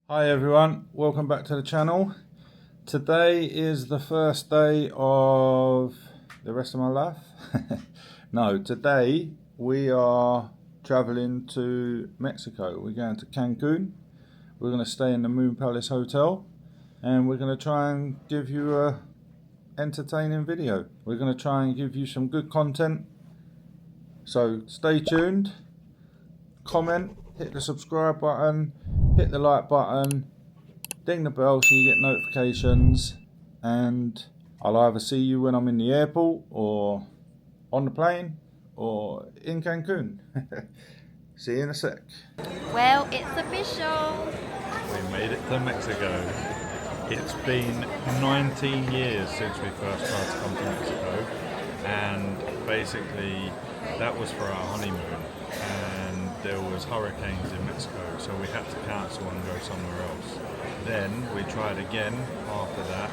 Hi everyone, welcome back to the channel. Today is the first day of the rest of my life. No, today we are traveling to Mexico. We're going to Cancun. We're going to stay in the Moon Palace Hotel and we're going to try and give you a entertaining video. We're going to try and give you some good content. So stay tuned, comment, hit the subscribe button, hit the like button, ding the bell so you get notifications, and I'll either see you when I'm in the airport or on the plane or in Cancun. See you in a sec. Well, it's official. We made it to Mexico. It's been 19 years since we first tried to come to Mexico, and basically that was for our honeymoon, and there was hurricanes in Mexico, so we had to cancel and go somewhere else. Then we tried again after that,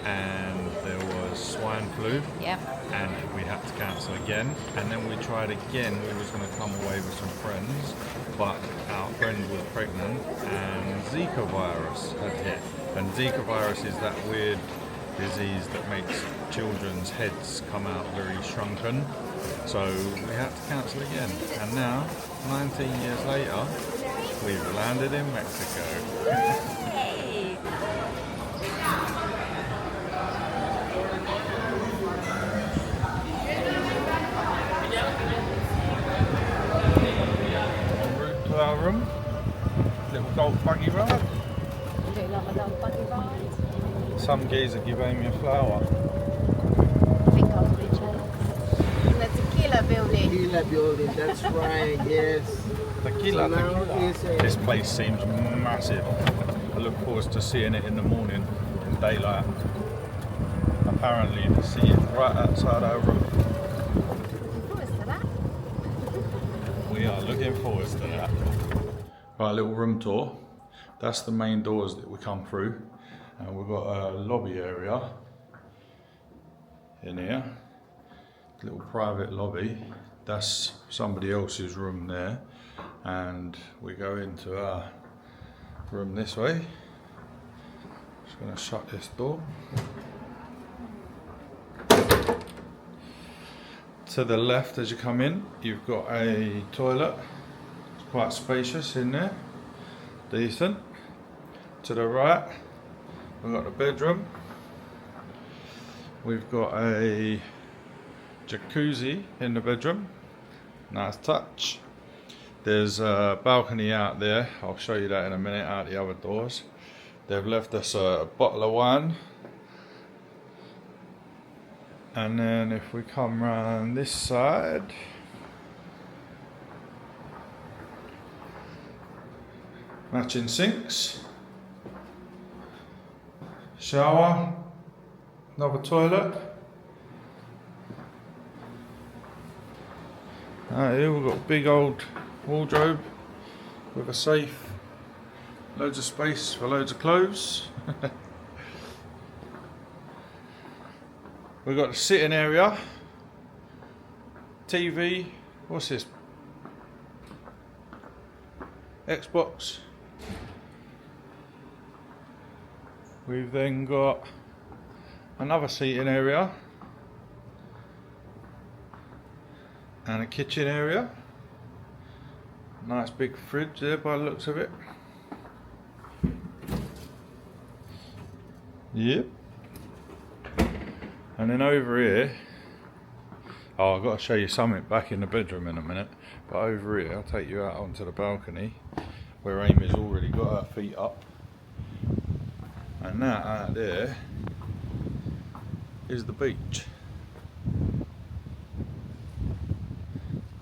and there was swine flu. Yep. And we had to cancel again, and then we tried again. We was going to come away with some friends, but our friend was pregnant and Zika virus had hit. And Zika virus is that weird disease that makes children's heads come out very shrunken, so we had to cancel again. And now 19 years later we've landed in Mexico. Hey. En route to our room, little golf buggy ride. Do you love a dog buggy ride? Some geezer give Amy a flower. I think I'll be in the tequila building. Tequila building, that's right, yes. Tequila, So now tequila. it's This place seems massive. I look forward to seeing it in the morning, in daylight. Apparently the sea is right outside our room. Looking forward to that. We are looking forward to that. Right, little room tour. That's the main doors that we come through. And we've got a lobby area in here. Little private lobby. That's somebody else's room there. And we go into our room this way. Just gonna shut this door. To the left as you come in, you've got a toilet. It's quite spacious in there. Decent. To the right, we've got the bedroom. We've got a jacuzzi in the bedroom. Nice touch. There's a balcony out there. I'll show you that in a minute, out the other doors. They've left us a bottle of wine. And then if we come round this side, matching sinks, shower, another toilet. Here we've got a big old wardrobe with a safe, loads of space for loads of clothes. We've got the sitting area, TV, what's this? Xbox. We've then got another seating area and a kitchen area. Nice big fridge there by the looks of it. Yep. And then over here, I've got to show you something back in the bedroom in a minute, but over here I'll take you out onto the balcony where Amy's already got her feet up, and that out there is the beach.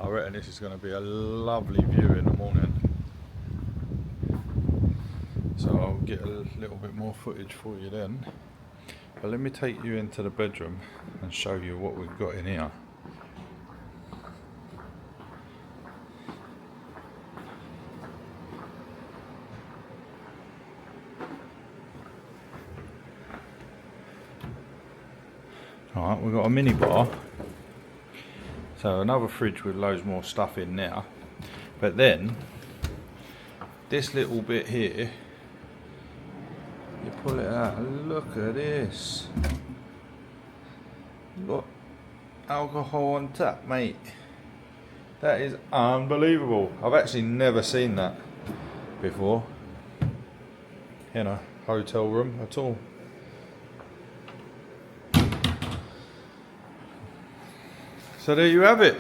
I reckon this is going to be a lovely view in the morning, so I'll get a little bit more footage for you then. But let me take you into the bedroom and show you what we've got in here. Alright, we've got a mini bar. So another fridge with loads more stuff in there. But then, this little bit here You pull it out. Look at this. Look, alcohol on tap, mate. That is unbelievable. I've actually never seen that before in a hotel room at all. So there you have it.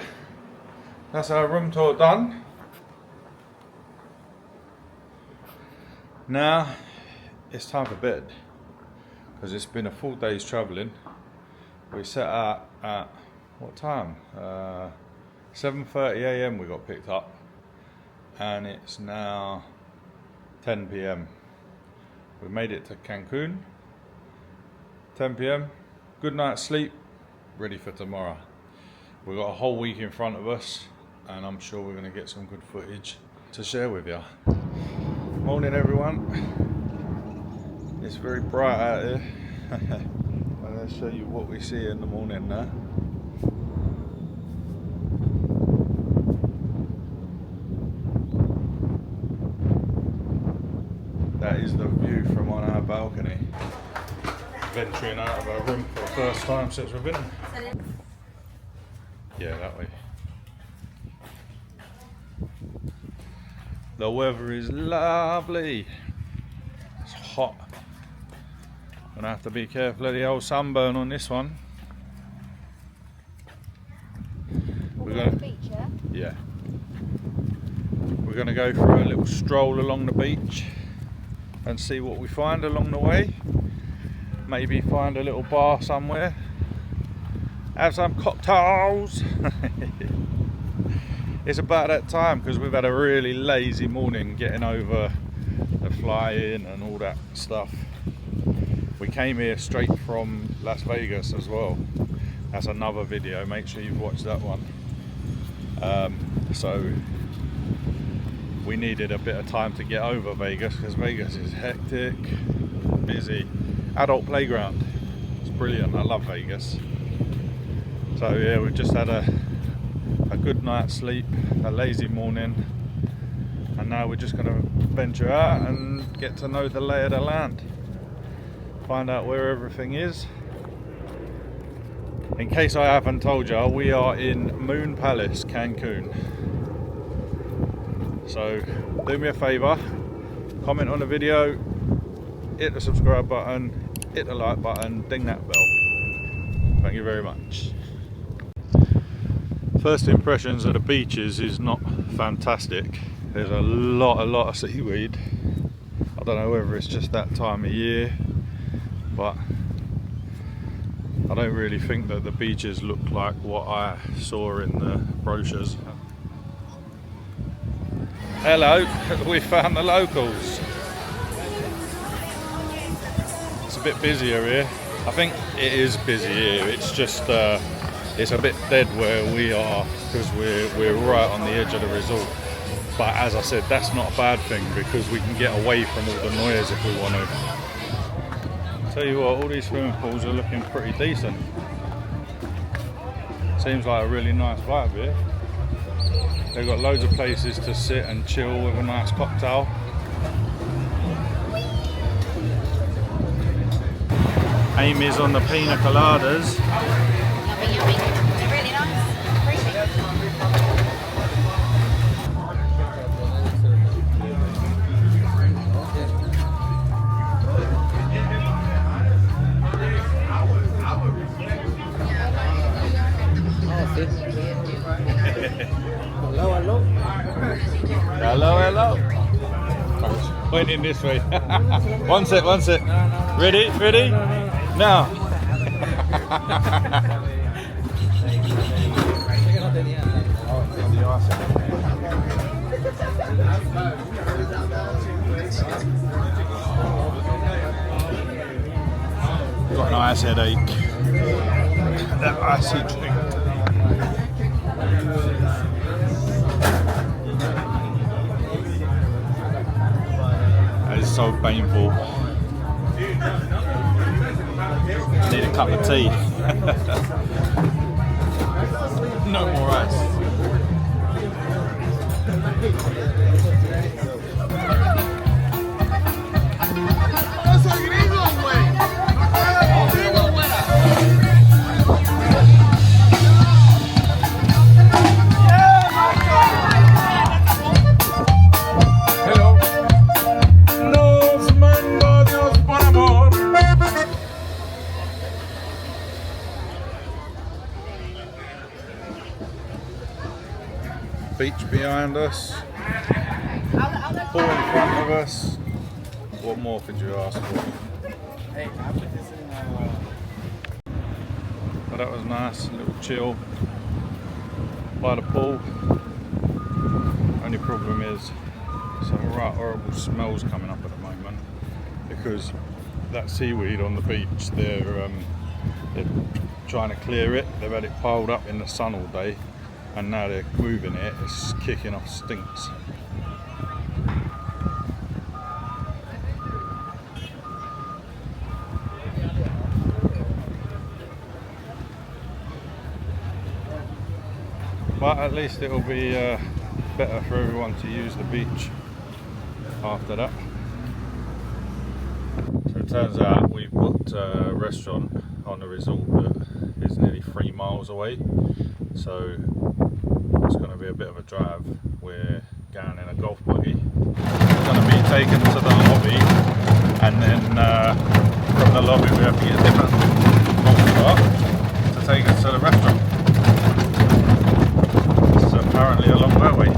That's our room tour done. Now it's time for bed because it's been a full day's travelling. We set out at what time? 7:30 a.m. we got picked up, and it's now 10 p.m. We made it to Cancun. 10 p.m. Good night's sleep. Ready for tomorrow. We've got a whole week in front of us, and I'm sure we're going to get some good footage to share with you. Morning, everyone. It's very bright out here. I'm going to show you what we see in the morning now. That is the view from on our balcony. Venturing out of our room for the first time since we've been. Yeah, that way. The weather is lovely. It's hot. Gonna have to be careful of the old sunburn on this one. We're gonna, beach, yeah? yeah. We're gonna go for a little stroll along the beach and see what we find along the way. Maybe find a little bar somewhere. Have some cocktails. It's about that time because we've had a really lazy morning getting over the fly-in and all that stuff. We came here straight from Las Vegas as well. That's another video, make sure you've watched that one. So we needed a bit of time to get over Vegas because Vegas is hectic, busy. Adult playground. It's brilliant, I love Vegas. So yeah, we've just had a good night's sleep, a lazy morning, and now we're just going to venture out and get to know the lay of the land, find out where everything is. In case I haven't told you, we are in Moon Palace, Cancun. So do me a favour, comment on the video, hit the subscribe button, hit the like button, ding that bell. Thank you very much. First impressions of the beaches is not fantastic. There's a lot of seaweed. I don't know whether it's just that time of year, but I don't really think that the beaches look like what I saw in the brochures. Hello, we found the locals. It's a bit busier here. I think it is busy here. It's just it's a bit dead where we are because we're right on the edge of the resort. But as I said, that's not a bad thing because we can get away from all the noise if we want to. Tell you what, all these swimming pools are looking pretty decent. Seems like a really nice vibe here. They've got loads of places to sit and chill with a nice cocktail. Amy's on the pina coladas. Yummy, yummy. They're really nice. Appreciate it. Hello, hello. Pointing this way. One sec. Ready? Now. Got an ice headache. That icy drink. That is so painful. Need a cup of tea. No more ice. ¡Vas a gritar! beach behind us, pool in front of us. What more could you ask for? Hey, I put this in. But that was nice, a little chill by the pool. Only problem is some right horrible smells coming up at the moment because that seaweed on the beach, they're trying to clear it. They've had it piled up in the sun all day and now they're moving it. It's kicking off stinks. But at least it'll be better for everyone to use the beach after that. So it turns out we've booked a restaurant on the resort that is nearly 3 miles away. So it's going to be a bit of a drive. We're going in a golf buggy. We're going to be taken to the lobby and then from the lobby we have to get a different golf cart to take us to the restaurant. Apparently a long way away.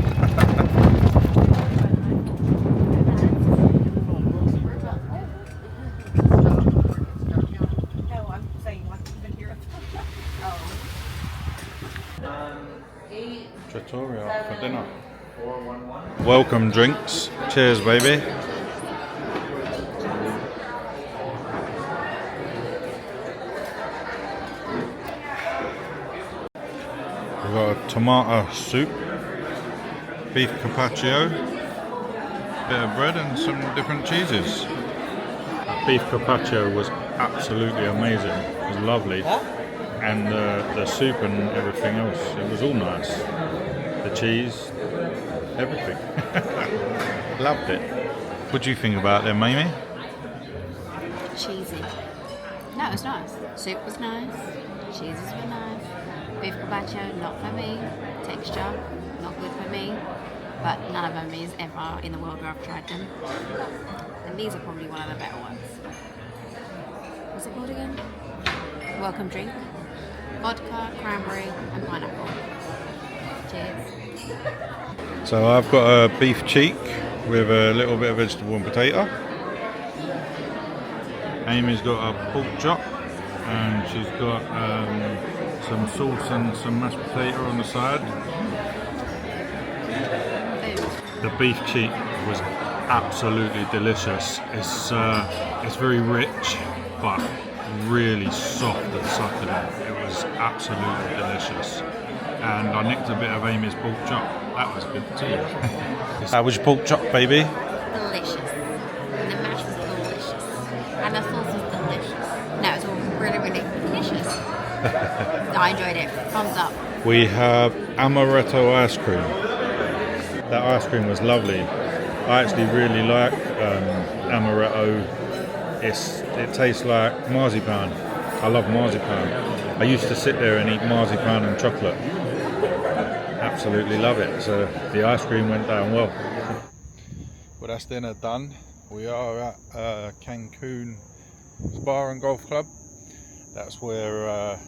No, I'm saying like even here. Trattoria for dinner. Welcome drinks. Cheers, baby. We've got a tomato soup, beef carpaccio, bit of bread and some different cheeses. Beef carpaccio was absolutely amazing. It was lovely. And the soup and everything else, it was all nice. The cheese, everything. Loved it. What do you think about them, Mamie? Cheesy. No, it was nice. Soup was nice. Cheeses were nice. Beef carpaccio, not for me. Texture, not good for me. But none of them is ever in the world where I've tried them. And these are probably one of the better ones. What's it called again? Welcome drink. Vodka, cranberry and pineapple. Cheers. So I've got a beef cheek with a little bit of vegetable and potato. Amy's got a pork chop and she's got some sauce and some mashed potato on the side. The beef cheek was absolutely delicious. It's very rich but really soft and succulent. It was absolutely delicious. And I nicked a bit of Amy's pork chop. That was good too. How was your pork chop, baby? Delicious. And the mash was delicious. And the sauce was delicious. No, it was all really, really delicious. I enjoyed it. Thumbs up. We have amaretto ice cream. That ice cream was lovely. I actually really like amaretto. It tastes like marzipan. I love marzipan. I used to sit there and eat marzipan and chocolate. Absolutely love it. So the ice cream went down well. Well, that's dinner done. We are at Cancun Bar and Golf Club. That's where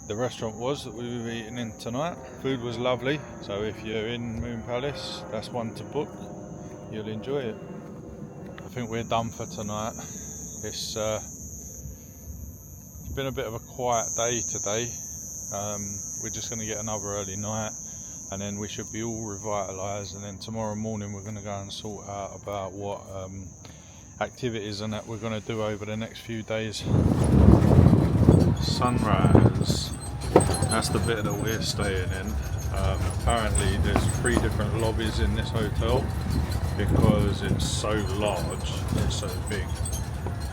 the restaurant was that we were eating in tonight. Food was lovely. So if you're in Moon Palace, that's one to book. You'll enjoy it. I think we're done for tonight. It's been a bit of a quiet day today. We're just going to get another early night and then we should be all revitalised, and then tomorrow morning we're going to go and sort out about what activities and that we're going to do over the next few days. Sunrise, that's the bit that we're staying in. Apparently there's 3 different lobbies in this hotel because it's so large, it's so big,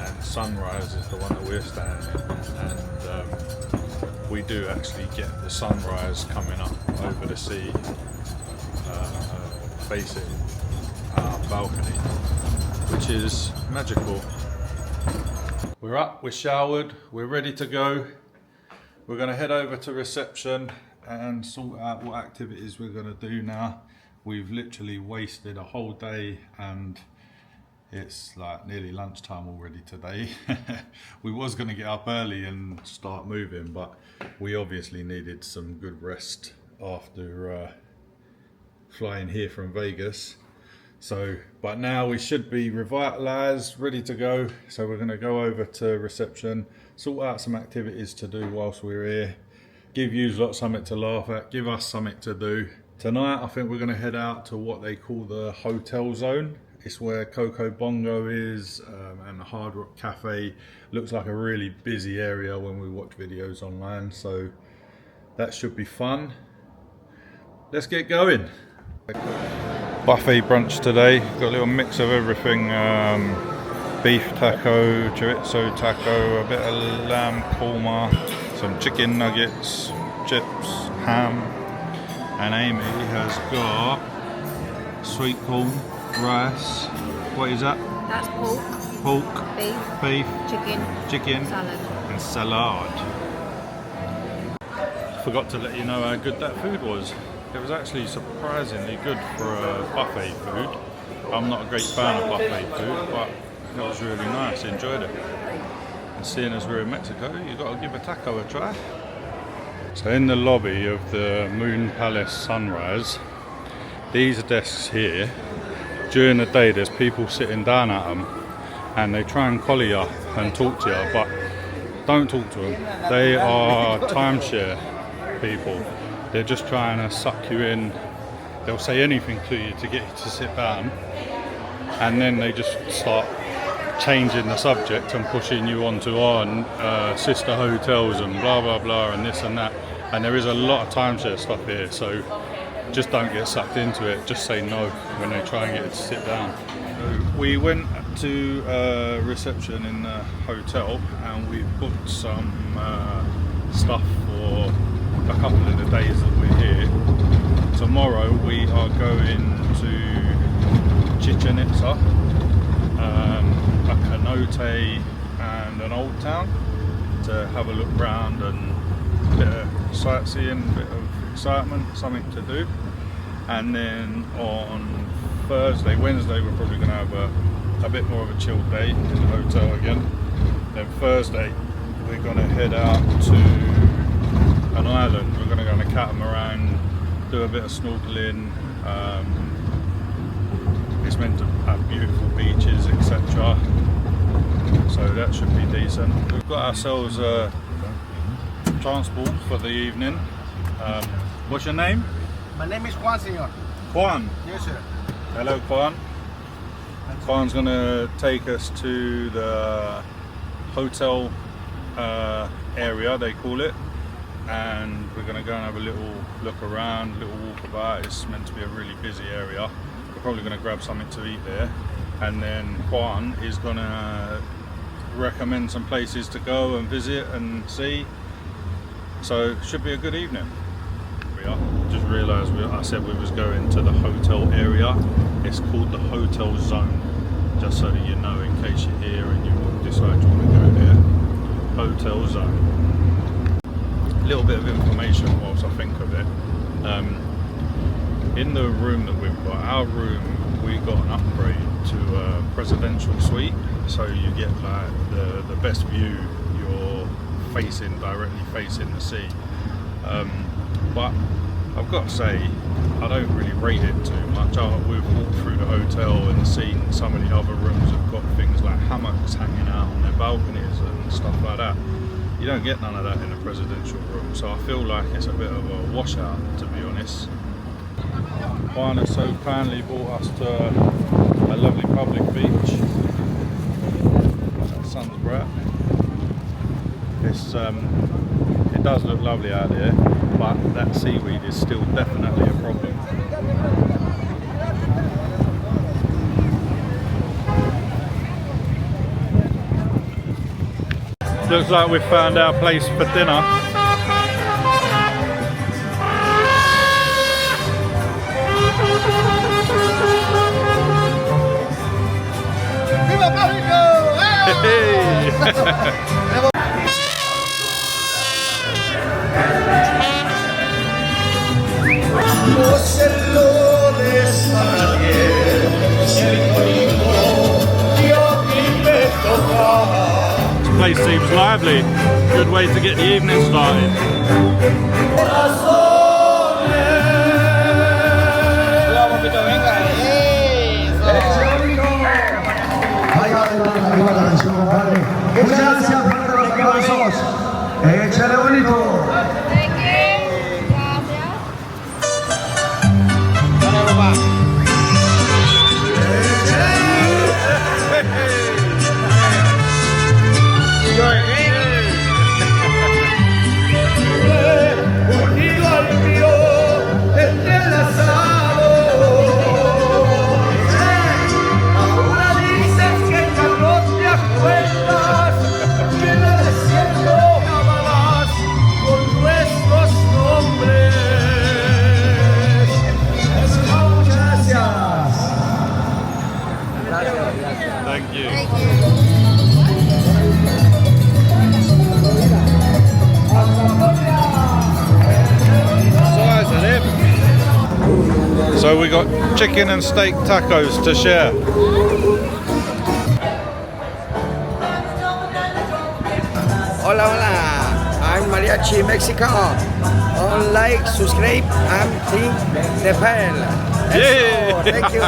and Sunrise is the one that we're staying in, and we do actually get the sunrise coming up over the sea, facing our balcony, which is magical. We're up, we're showered, we're ready to go. We're going to head over to reception and sort out what activities we're going to do now. We've literally wasted a whole day and it's like nearly lunchtime already today. We was going to get up early and start moving, but we obviously needed some good rest after flying here from Vegas. So, but now we should be revitalized, ready to go. So we're going to go over to reception, sort out some activities to do whilst we're here, give you lot something to laugh at, give us something to do. Tonight I think we're going to head out to what they call the Hotel Zone. It's where Coco Bongo is, and the Hard Rock Cafe. Looks like a really busy area when we watch videos online, so that should be fun. Let's get going. Buffet brunch today. Got a little mix of everything. Beef taco, chorizo taco, a bit of lamb korma, some chicken nuggets, chips, ham. And Amy has got sweet corn, rice. What is that? That's pork, Pork, beef, chicken, salad. and salad. Forgot to let you know how good that food was. It was actually surprisingly good for a buffet food. I'm not a great fan of buffet food, but it was really nice. Enjoyed it. And seeing as we're in Mexico, you've got to give a taco a try. So in the lobby of the Moon Palace Sunrise, these desks here, during the day there's people sitting down at them and they try and collar you and talk to you, but don't talk to them. They are timeshare people. They're just trying to suck you in. They'll say anything to you to get you to sit down, and then they just start changing the subject and pushing you onto sister hotels and blah blah blah and this and that. And there is a lot of timeshare stuff here, so just don't get sucked into it. Just say no when they try and get you to sit down. So we went to reception in the hotel and we booked some stuff for a couple of the days that we're here. Tomorrow we are going to Chichen Itza, a cenote and an old town to have a look round and a bit of sightseeing, a bit of excitement, something to do. And then on Wednesday we're probably going to have a bit more of a chill day in the hotel again. Then Thursday we're going to head out to an island. We're going to go on a catamaran, do a bit of snorkeling. It's meant to have beautiful beaches, etc. So that should be decent. We've got ourselves transport for the evening. What's your name? My name is Juan, senor. Juan. Yes, sir. Hello, Juan. Juan's going to take us to the hotel area, they call it, and we're going to go and have a little look around, a little walk about. It's meant to be a really busy area. We're probably going to grab something to eat there, and then Juan is going to recommend some places to go and visit and see. So it should be a good evening. We are. Just realised I said we was going to the hotel area. It's called the Hotel Zone, just so that you know in case you're here and you decide you want to go there. Hotel Zone. A little bit of information whilst I think of it. In the room that we've got, our room, we got an upgrade to a presidential suite, so you get like the best view. You're directly facing the sea. But I've got to say, I don't really rate it too much. We've walked through the hotel and seen some of the other rooms have got things like hammocks hanging out on their balconies and stuff like that. You don't get none of that in a presidential room, so I feel like it's a bit of a washout, to be honest. Juan has so kindly brought us to a lovely public beach. That sun's bright. It does look lovely out there, but that seaweed is still definitely a problem. Looks like we've found our place for dinner. Viva Mexico! Hey! This place seems lively. Good way to get the evening started. Échale bonito. Unido al mío, entrelazado. Ahora dices que ya no te acuerdas que en el desierto acabarás con nuestros nombres. Muchas gracias. Thank you. So we got chicken and steak tacos to share. Hola, hola. I'm Mariachi Mexico. On like, subscribe, and think the bell. Yeah. Thank you.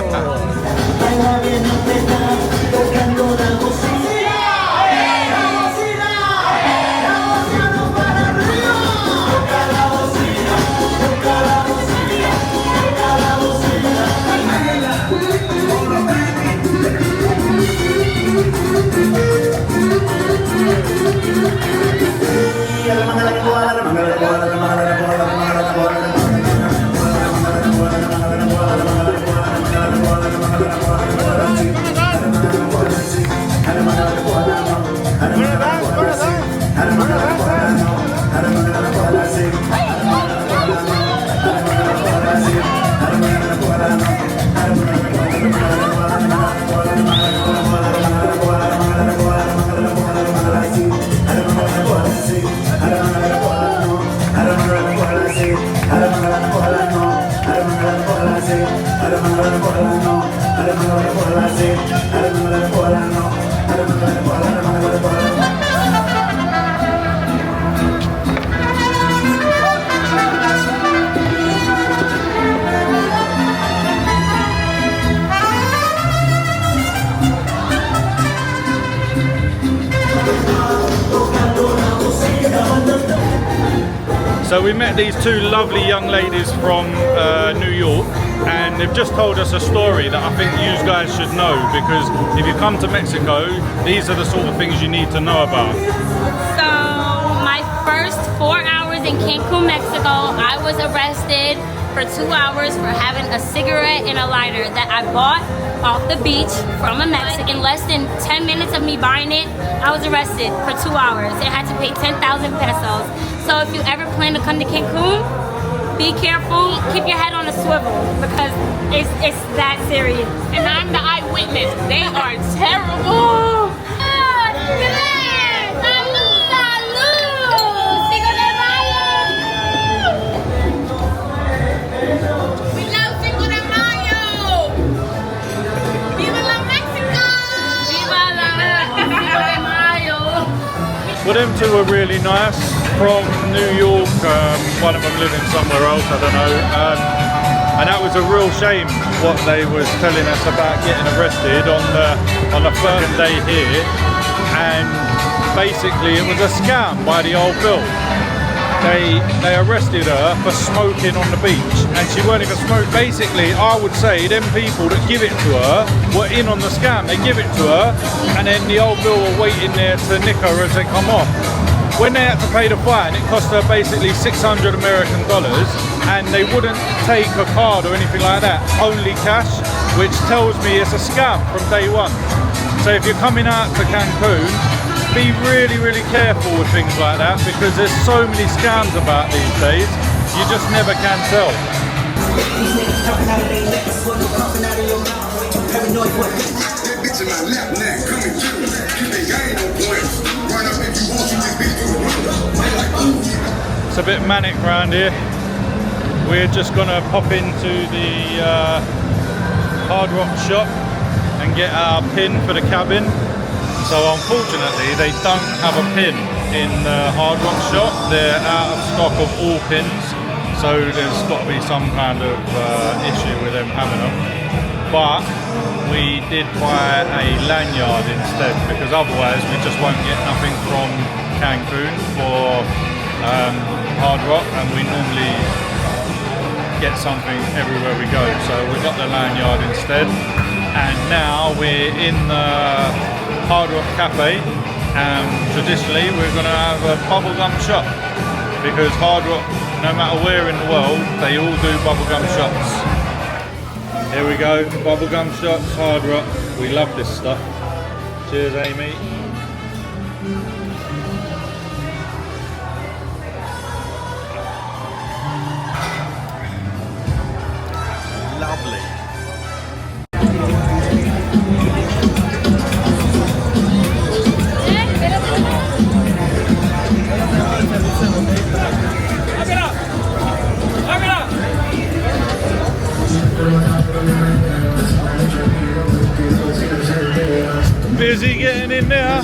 So we met these two lovely young ladies from New York, and they've just told us a story that I think you guys should know, because if you come to Mexico, these are the sort of things you need to know about. So my first 4 hours in Cancun, Mexico, I was arrested for 2 hours for having a cigarette and a lighter that I bought off the beach from a Mexican. In less than 10 minutes of me buying it, I was arrested for 2 hours and had to pay 10,000 pesos. So if you ever plan to come to Cancun, be careful, keep your head on a swivel, because it's that serious. And I'm the eyewitness. They are terrible. Well, them two were really nice, from New York, one of them living somewhere else, I don't know, and that was a real shame what they was telling us about getting arrested on the first day here, and basically it was a scam by the old Bill. They arrested her for smoking on the beach, and she weren't even smoking. Basically, I would say them people that give it to her were in on the scam. They give it to her, and then the old Bill were waiting there to nick her as they come off. When they had to pay the fine, it cost her basically $600 American, and they wouldn't take a card or anything like that, only cash, which tells me it's a scam from day one. So if you're coming out to Cancun, be really, really careful with things like that, because there's so many scams about these days, you just never can tell. It's a bit manic around here. We're just gonna pop into the Hard Rock shop and get our pin for the cabin. So unfortunately they don't have a pin in the Hard Rock shop. They're out of stock of all pins, so there's got to be some kind of issue with them having them. But we did buy a lanyard instead, because otherwise we just won't get nothing from Cancun for Hard Rock, and we normally get something everywhere we go. So we got the lanyard instead, and now we're in the Hard Rock Cafe, and traditionally we're going to have a bubblegum shot, because Hard Rock, no matter where in the world, they all do bubblegum shots. Here we go, bubblegum shots, Hard Rock. We love this stuff. Cheers, Amy. Lovely. Busy getting in there.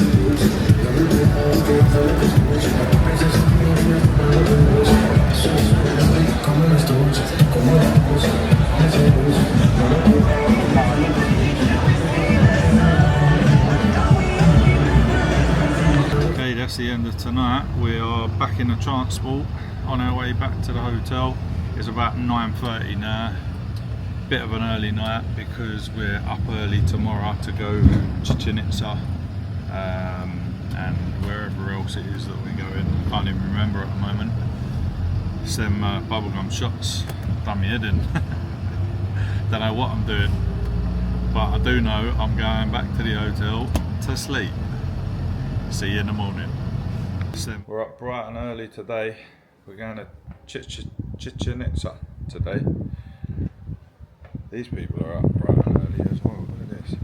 Okay, that's the end of tonight. We are back in the transport on our way back to the hotel. It's about 9:30 now. Bit of an early night because we're up early tomorrow to go Chichen Itza and wherever else it is that we're going. Can't even remember at the moment. It's them bubblegum shots done me head in. Don't know what I'm doing, but I do know I'm going back to the hotel to sleep. See you in the morning. We're up bright and early today. We're going to Chichen Itza today. These people are up bright and early as well. Look at this.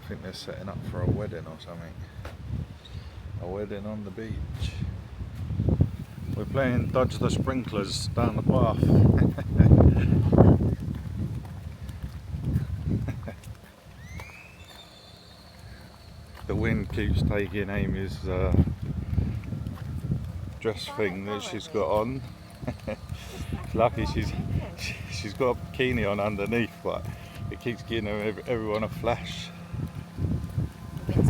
I think they're setting up for a wedding or something. A wedding on the beach. We're playing Dodge the Sprinklers down the path. The wind keeps taking Amy's dress thing that she's got on. Lucky she's got a bikini on underneath, but it keeps giving everyone a flash. We're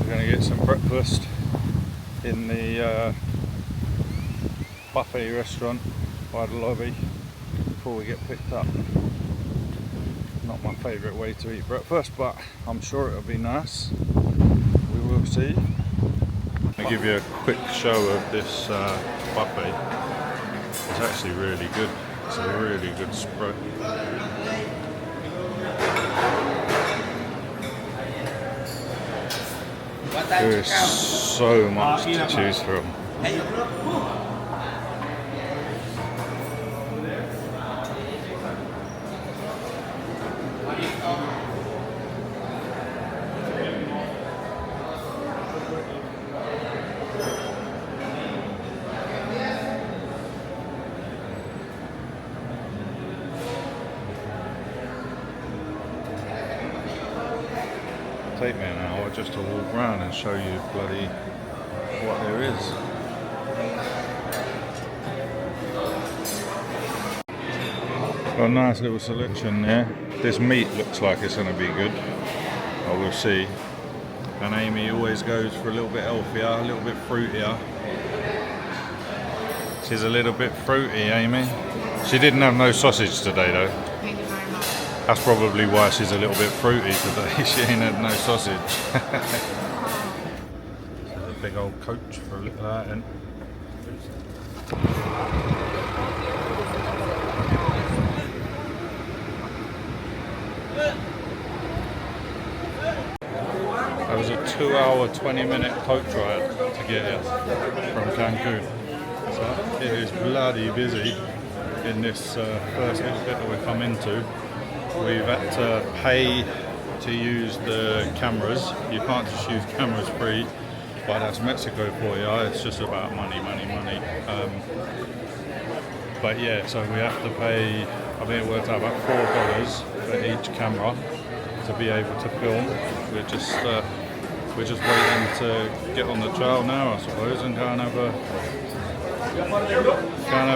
going to get some breakfast in the buffet restaurant by the lobby before we get picked up. Not my favourite way to eat breakfast, but I'm sure it'll be nice. We will see. I'll give you a quick show of this buffet. It's actually really good. It's a really good spread. There is so much to choose from. Take me an hour just to walk around and show you bloody what there is. Got a nice little selection there. This meat looks like it's going to be good. I will see. And Amy always goes for a little bit healthier, a little bit fruitier. She's a little bit fruity, Amy. She didn't have no sausage today though. Thank you very much. That's probably why she's a little bit fruity today. She ain't had no sausage. A big old coach for a little outing. That was a 2-hour, 20-minute coach ride to get here from Cancun. So it is bloody busy in this first little bit that we've come into. We've had to pay to use the cameras. You can't just use cameras free, but that's Mexico for you. It's just about money. But yeah, so we have to pay, I think it worked out about $4 for each camera to be able to film. We're just waiting to get on the trail now, I suppose, and go and have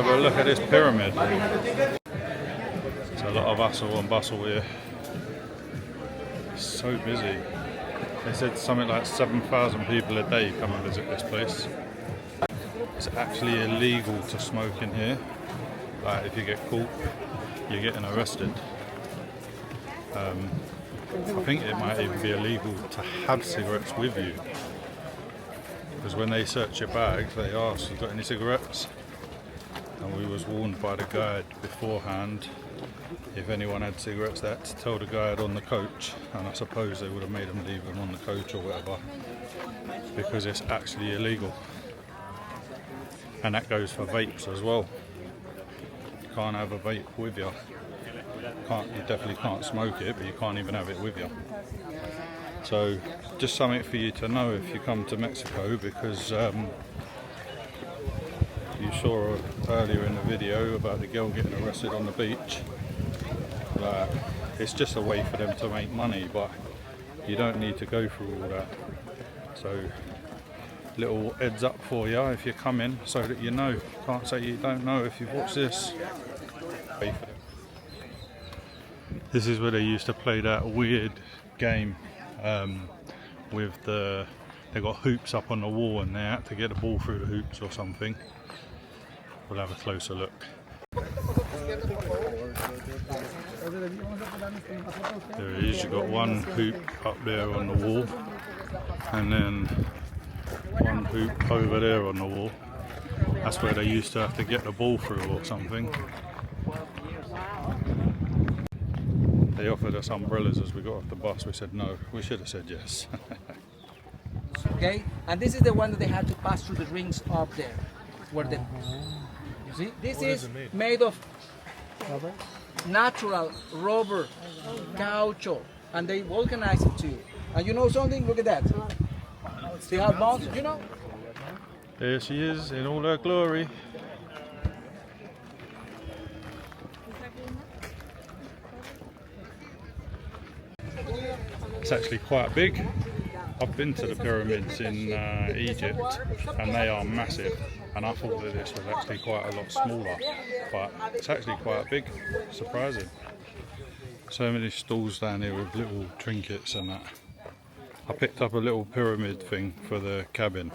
a look at this pyramid. There's a lot of hustle and bustle here. So busy. They said something like 7,000 people a day come and visit this place. It's actually illegal to smoke in here. Like if you get caught, you're getting arrested. I think it might even be illegal to have cigarettes with you. Because when they search your bag, they ask, you got any cigarettes? And we was warned by the guide beforehand, if anyone had cigarettes, they had to tell the guide on the coach, and I suppose they would have made them leave them on the coach or whatever, because it's actually illegal. And that goes for vapes as well. You can't have a vape with you. You definitely can't smoke it, but you can't even have it with you. So just something for you to know if you come to Mexico, because you saw earlier in the video about the girl getting arrested on the beach. It's just a way for them to make money, but you don't need to go through all that. So little heads up for you if you're coming, so that you know. Can't say you don't know if you've watched this. This is where they used to play that weird game with they got hoops up on the wall and they had to get the ball through the hoops or something. We'll have a closer look. There it is, you've got one hoop up there on the wall and then one hoop over there on the wall. That's where they used to have to get the ball through or something. They offered us umbrellas as we got off the bus. We said no, we should have said yes. Okay, and this is the one that they had to pass through the rings up there. Where the, you see, this is made of natural rubber, caoutchouc, and they vulcanize it too. And you know something? Look at that. They have bounce, you know? There she is in all her glory. It's actually quite big. I've been to the pyramids in Egypt and they are massive, and I thought that this was actually quite a lot smaller, but it's actually quite big. Surprising. So many stalls down here with little trinkets and that. I picked up a little pyramid thing for the cabin.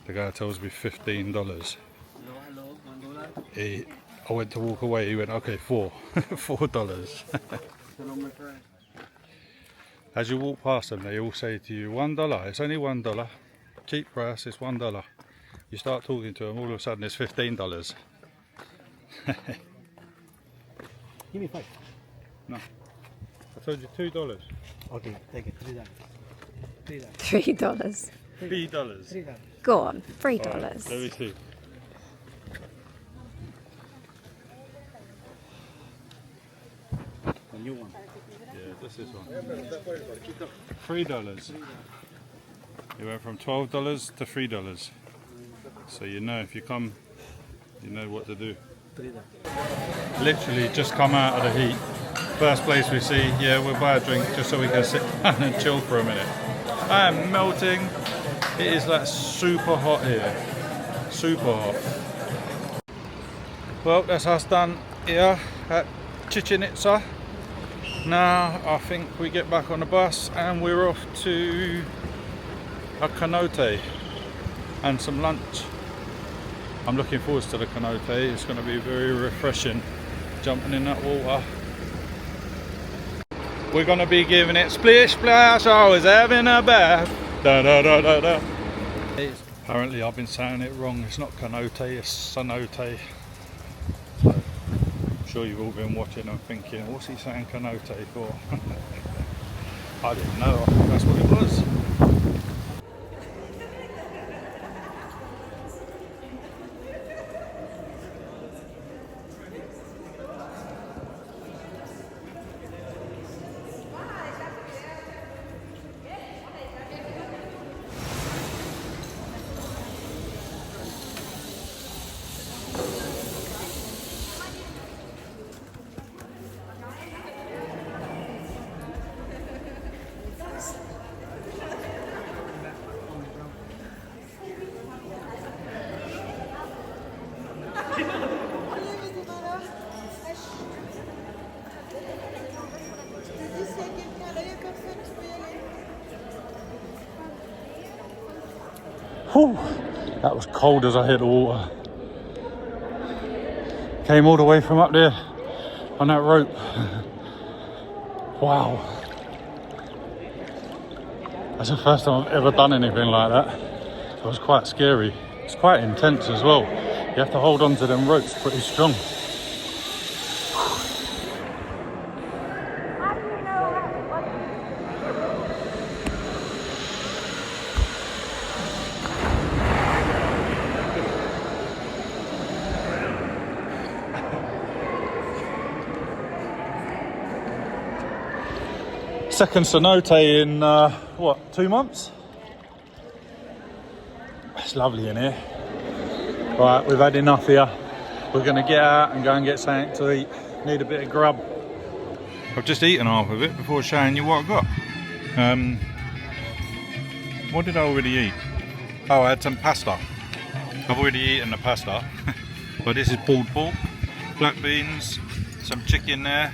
The guy tells me $15. I went to walk away, he went, okay, $4. As you walk past them, they all say to you, $1, it's only $1. Cheap price, it's $1. You start talking to them, all of a sudden it's $15. Give me 5. No, I told you $2. Okay, take it. $3. $3. $3. Go on, $3. Right, let me see. A new one. Yeah, this is one. $3. You went from $12 to $3. So you know if you come, you know what to do. Literally just come out of the heat. First place we see, yeah, we'll buy a drink just so we can sit down and chill for a minute. I am melting. It is like super hot here. Super hot. Well, that's us done here at Chichen Itza. Now I think we get back on the bus and we're off to a cenote and some lunch. I'm looking forward to the cenote. It's going to be very refreshing jumping in that water. We're going to be giving it splish splash, I was having a bath. Da, da, da, da, da. Apparently I've been saying it wrong. It's not cenote, it's cenote. So, I'm sure you've all been watching and thinking, what's he saying cenote for? I didn't know, I thought that's what it was. Whew, that was cold as I hit the water. Came all the way from up there on that rope. Wow. That's the first time I've ever done anything like that. It was quite scary. It's quite intense as well. You have to hold on to them ropes pretty strong. Second cenote in, what, 2 months? It's lovely in here. Right, we've had enough here. We're going to get out and go and get something to eat. Need a bit of grub. I've just eaten half of it before showing you what I got. What did I already eat? Oh, I had some pasta. I've already eaten the pasta. But this is pulled pork, black beans, some chicken there,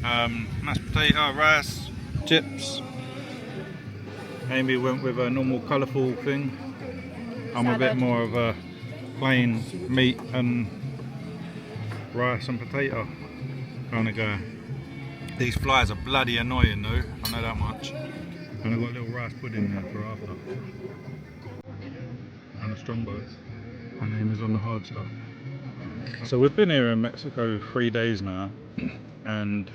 mashed potato, rice, chips. Amy went with a normal colourful thing. I'm a bit more of a plain meat and rice and potato kind of guy. These flies are bloody annoying though, I know that much. And I've got a little rice pudding there for after. And a strongbow. My name is on the hard stuff. So we've been here in Mexico 3 days now, and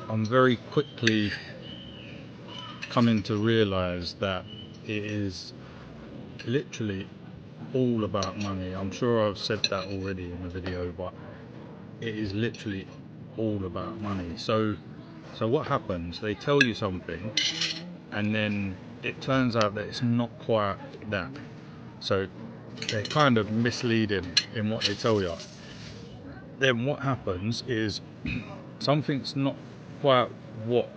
I'm very quickly coming to realise that it is literally all about money. I'm sure I've said that already in the video, but it is literally all about money. So what happens, they tell you something and then it turns out that it's not quite that. So they're kind of misleading in what they tell you. Then what happens is something's not quite what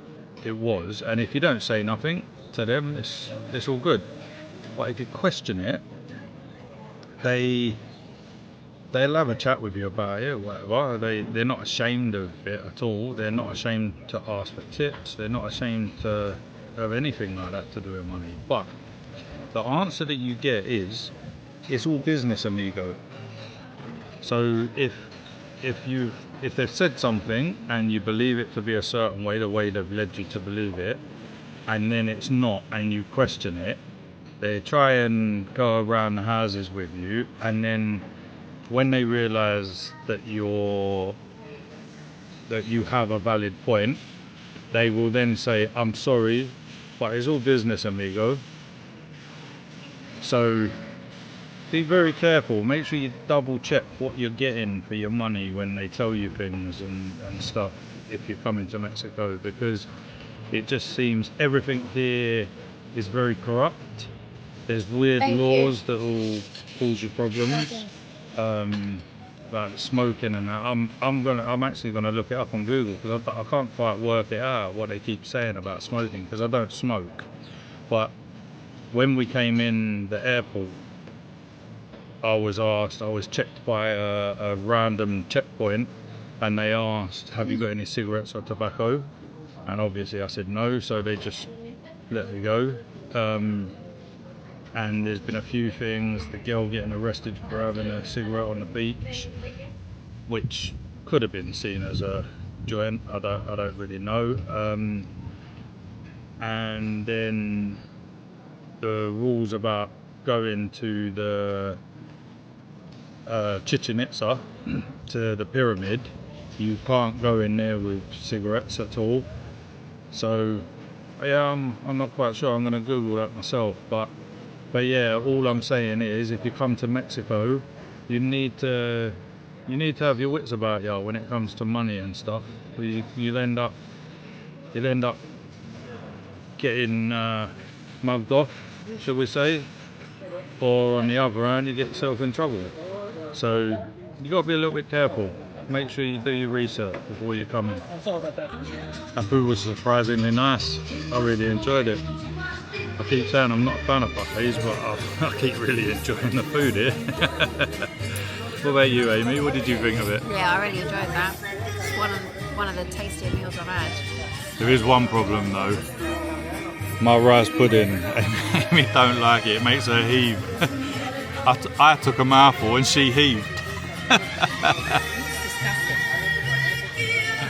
it was, and if you don't say nothing to them, it's all good. But if you question it, they'll have a chat with you about it, whatever. They're not ashamed of it at all. They're not ashamed to ask for tips. They're not ashamed to have anything like that to do with money. But the answer that you get is, it's all business, amigo. So if they've said something and you believe it to be a certain way, the way they've led you to believe it, and then it's not, and you question it, they try and go around the houses with you, and then when they realise that you have a valid point, they will then say, I'm sorry, but it's all business, amigo. So be very careful. Make sure you double check what you're getting for your money when they tell you things and stuff if you're coming to Mexico, because it just seems everything here is very corrupt. There's weird laws that will cause you problems. Like smoking and that. I'm actually gonna look it up on Google because I can't quite work it out what they keep saying about smoking, because I don't smoke. But when we came in the airport, I was checked by a random checkpoint, and they asked, have you got any cigarettes or tobacco? And obviously I said no, so they just let me go. And there's been a few things, the girl getting arrested for having a cigarette on the beach, which could have been seen as a joint, I don't really know. And then the rules about going to the Chichen Itza, to the pyramid, you can't go in there with cigarettes at all. So yeah, I'm not quite sure. I'm going to Google that myself, but yeah, all I'm saying is, if you come to Mexico, you need to have your wits about you when it comes to money and stuff. You'll end up getting mugged off, shall we say, or on the other hand, you get yourself in trouble. So you got to be a little bit careful. Make sure you do your research before you come in. The food was surprisingly nice. I really enjoyed it. I keep saying I'm not a fan of buffets, but I keep really enjoying the food here. What about you, Amy? What did you think of it? Yeah, I really enjoyed that. It's one of the tastier meals I've had. There is one problem though. my rice pudding. Amy don't like it. It makes her heave. I took a mouthful and she heaved.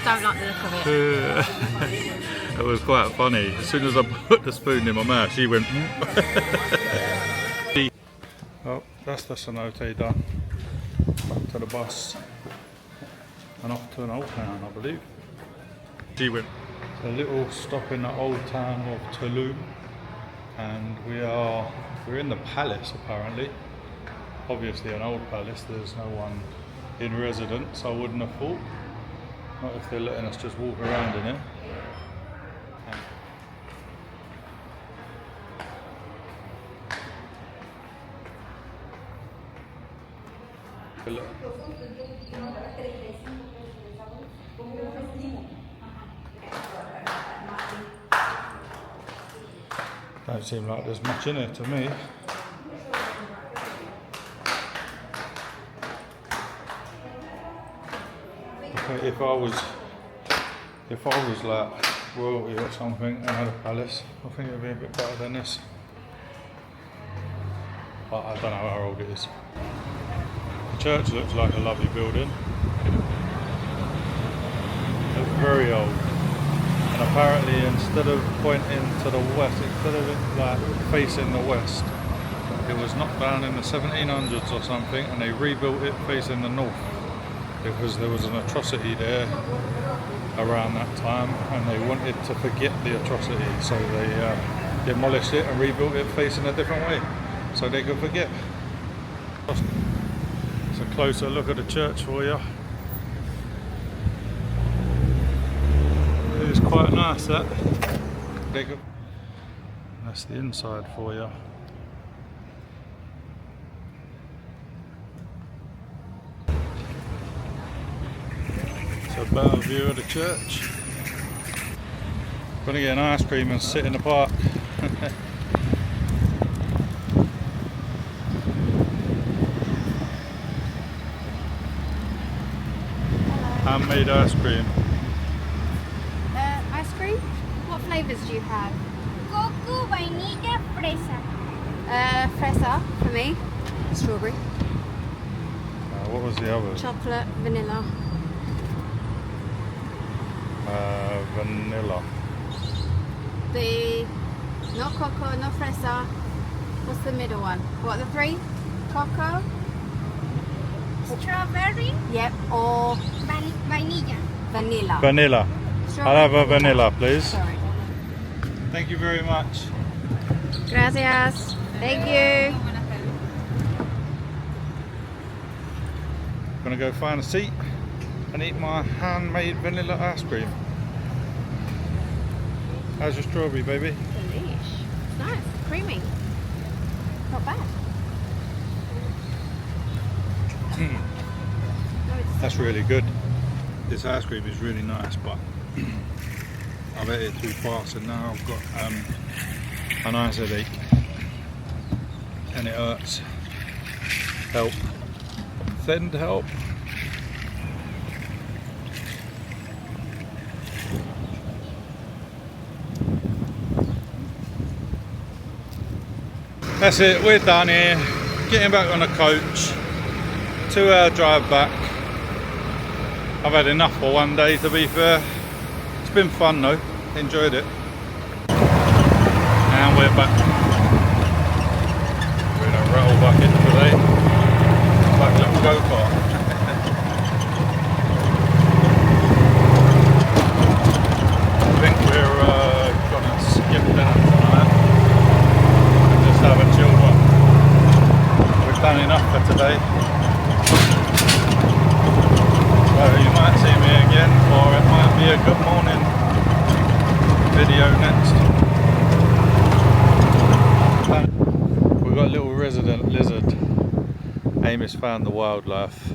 Don't like the look of it. It was quite funny. As soon as I put the spoon in my mouth, she went. Oh, that's the cenote done. Back to the bus and off to an old town, I believe. She went a little stop in the old town of Tulum, and we're in the palace apparently. Obviously an old palace. There's no one in residence. I wouldn't have thought. Not if they're letting us just walk around in it. Don't seem like there's much in it to me. If I was like royalty or something and had a palace, I think it would be a bit better than this. But I don't know how old it is. The church looks like a lovely building. It's very old. And apparently instead of pointing to the west, instead of it like facing the west, it was knocked down in the 1700s or something and they rebuilt it facing the north. Because there was an atrocity there around that time and they wanted to forget the atrocity, so they demolished it and rebuilt it facing a different way so they could forget. It's a closer look at the church for you. It is quite nice, that. That's the inside for you. A better view of the church. Gonna get an ice cream and sit in the park. Handmade ice cream. Ice cream? What flavours do you have? Coco, vainilla, fresa. Fresa for me. Strawberry. What was the other? Chocolate, vanilla. Vanilla. No cocoa, no fresa. What's the middle one? What are the three? Cocoa? Strawberry, Yep. Or vainilla. vanilla. Vanilla. I'll have a vanilla, please. Sorry. Thank you very much. Gracias. Thank you. Gonna go find a seat and eat my handmade vanilla ice cream. How's your strawberry, baby? Delish. Nice. Creamy. Not bad. That's really good. This ice cream is really nice, but I've ate it too fast and now I've got a nice headache and it hurts. Help. Send help. That's it, we're done here. Getting back on the coach. 2-hour drive back. I've had enough for one day, to be fair. It's been fun though, enjoyed it. And we're back. We're in a rattle bucket today. Like a little go-kart. I think we're gonna skip dinner tonight. Just have a chill one. We've done enough for today. So you might see me again, or it might be a good morning video next. We've got a little resident lizard. Amy's found the wildlife.